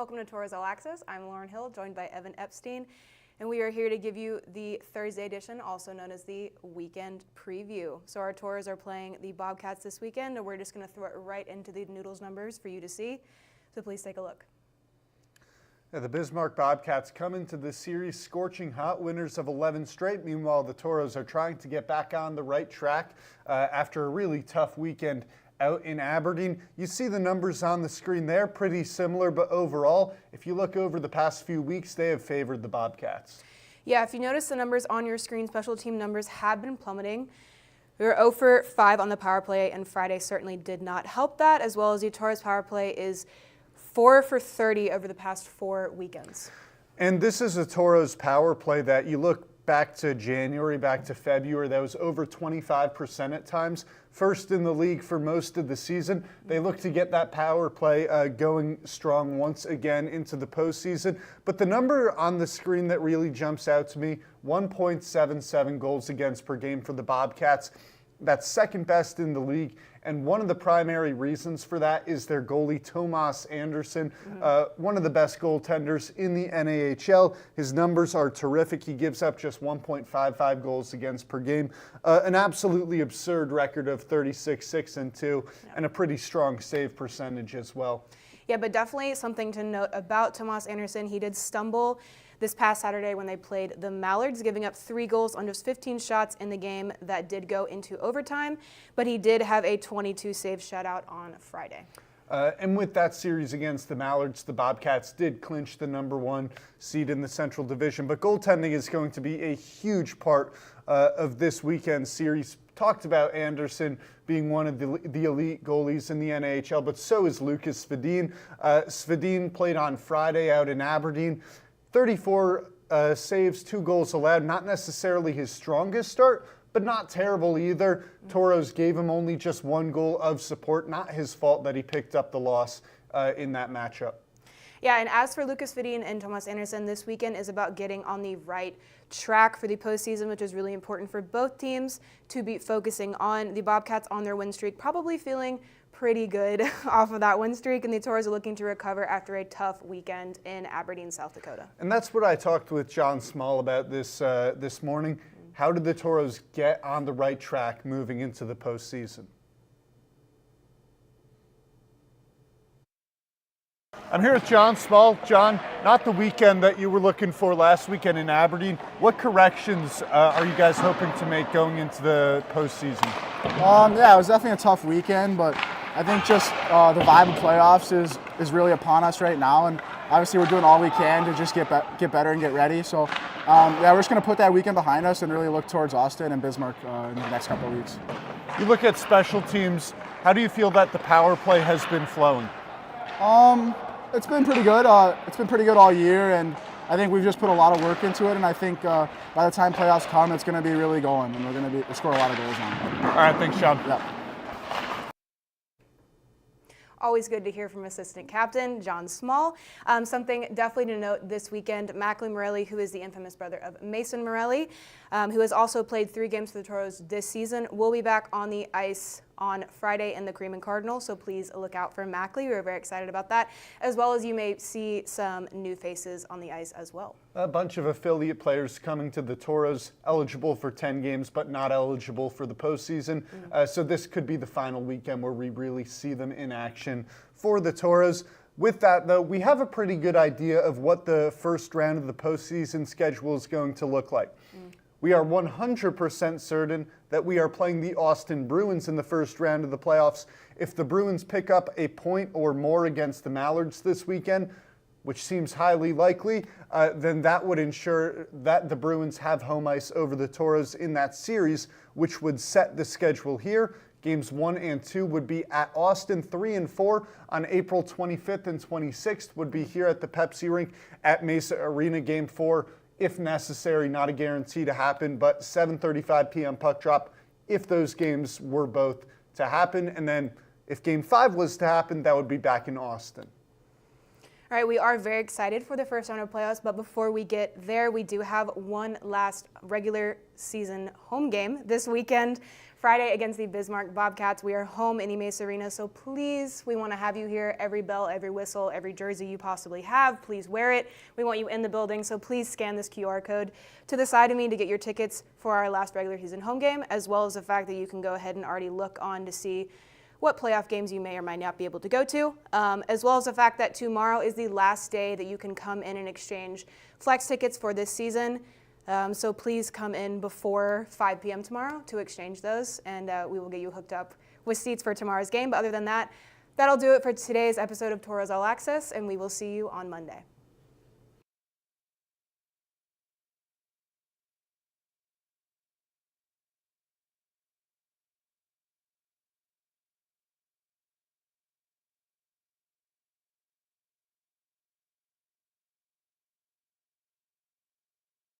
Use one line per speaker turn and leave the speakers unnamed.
Welcome to Tauros All Access. I'm Lauren Hill, joined by Evan Epstein, and we are here to give you the Thursday edition, also known as the weekend preview. So our Tauros are playing the Bobcats this weekend, and we're just going to throw it right into the Noodles numbers for you to see. So please take a look.
Yeah, the Bismarck Bobcats come into the series scorching hot, winners of 11 straight. Meanwhile, the Tauros are trying to get back on the right track after a really tough weekend out in Aberdeen. You see the numbers on the screen there, pretty similar, but overall, if you look over the past few weeks, they have favored the Bobcats.
Yeah, if you notice the numbers on your screen, special team numbers have been plummeting. We were 0 for 5 on the power play, and Friday certainly did not help that, as well as the Tauros power play is 4 for 30 over the past 4 weekends.
And this is a Tauros power play that you look back to January, back to February, that was over 25% at times. First in the league for most of the season. They look to get that power play going strong once again into the postseason. But the number on the screen that really jumps out to me, 1.77 goals against per game for the Bobcats. That's second best in the league. And one of the primary reasons for that is their goalie, Tauros Anderson, one of the best goaltenders in the NAHL. His numbers are terrific. He gives up just 1.55 goals against per game, an absolutely absurd record of 36-6-2, and a pretty strong save percentage as well.
Yeah, but definitely something to note about Tauros Anderson. He did stumble this past Saturday when they played the Mallards, giving up 3 goals on just 15 shots in the game that did go into overtime, but he did have a 22-save shutout on Friday.
And with that series against the Mallards, the Bobcats did clinch the #1 seed in the Central Division, but goaltending is going to be a huge part of this weekend series. Talked about Anderson being one of the elite goalies in the NHL, but so is Lucas Svedin. Svedin played on Friday out in Aberdeen. 34 saves, 2 goals allowed. Not necessarily his strongest start, but not terrible either. Tauros gave him only just 1 goal of support. Not his fault that he picked up the loss in that matchup.
Yeah, and as for Lucas Svedin and Tauros Anderson, this weekend is about getting on the right track for the postseason, which is really important for both teams to be focusing on. The Bobcats on their win streak, probably feeling pretty good off of that win streak, and the Tauros are looking to recover after a tough weekend in Aberdeen, South Dakota.
And that's what I talked with John Small about this morning. How did the Tauros get on the right track moving into the postseason? I'm here with John Small. John, not the weekend that you were looking for last weekend in Aberdeen. What corrections are you guys hoping to make going into the postseason?
Yeah, it was definitely a tough weekend, but I think just the vibe of playoffs is really upon us right now, and obviously we're doing all we can to just get better and get ready. So yeah, we're just going to put that weekend behind us and really look towards Austin and Bismarck in the next couple of weeks.
You look at special teams. How do you feel that the power play has been flowing?
It's been pretty good. It's been pretty good all year, and I think we've just put a lot of work into it, and I think by the time playoffs come, it's going to be really going, and we're going to score a lot of goals on it.
All right, thanks, John.
Yeah.
Always good to hear from assistant captain John Small. Something definitely to note this weekend, Macklin Morelli, who is the infamous brother of Mason Morelli, who has also played 3 games for the Tauros this season, will be back on the ice on Friday in the Cream and Cardinal, so please look out for Mackley. We're very excited about that, as well as you may see some new faces on the ice as well.
A bunch of affiliate players coming to the Tauros, eligible for 10 games, but not eligible for the postseason. So this could be the final weekend where we really see them in action for the Tauros. With that, though, we have a pretty good idea of what the first round of the postseason schedule is going to look like. We are 100% certain that we are playing the Austin Bruins in the first round of the playoffs. If the Bruins pick up a point or more against the Mallards this weekend, which seems highly likely, then that would ensure that the Bruins have home ice over the Tauros in that series, which would set the schedule here. Games 1 and 2 would be at Austin. 3 and 4 on April 25th and 26th would be here at the Pepsi Rink at Mesa Arena. Game 4, if necessary, not a guarantee to happen, but 7:35 p.m. puck drop if those games were both to happen. And then if Game 5 was to happen, that would be back in Austin.
All right, we are very excited for the first round of playoffs, but before we get there, we do have one last regular season home game this weekend. Friday against the Bismarck Bobcats. We are home in Emesa Arena, so please, we want to have you here. Every bell, every whistle, every jersey you possibly have, please wear it. We want you in the building, so please scan this QR code to the side of me to get your tickets for our last regular season home game, as well as the fact that you can go ahead and already look on to see what playoff games you may or might not be able to go to, as well as the fact that tomorrow is the last day that you can come in and exchange flex tickets for this season. So please come in before 5 p.m. tomorrow to exchange those, and we will get you hooked up with seats for tomorrow's game. But other than that, that'll do it for today's episode of Tauros All Access, and we will see you on Monday.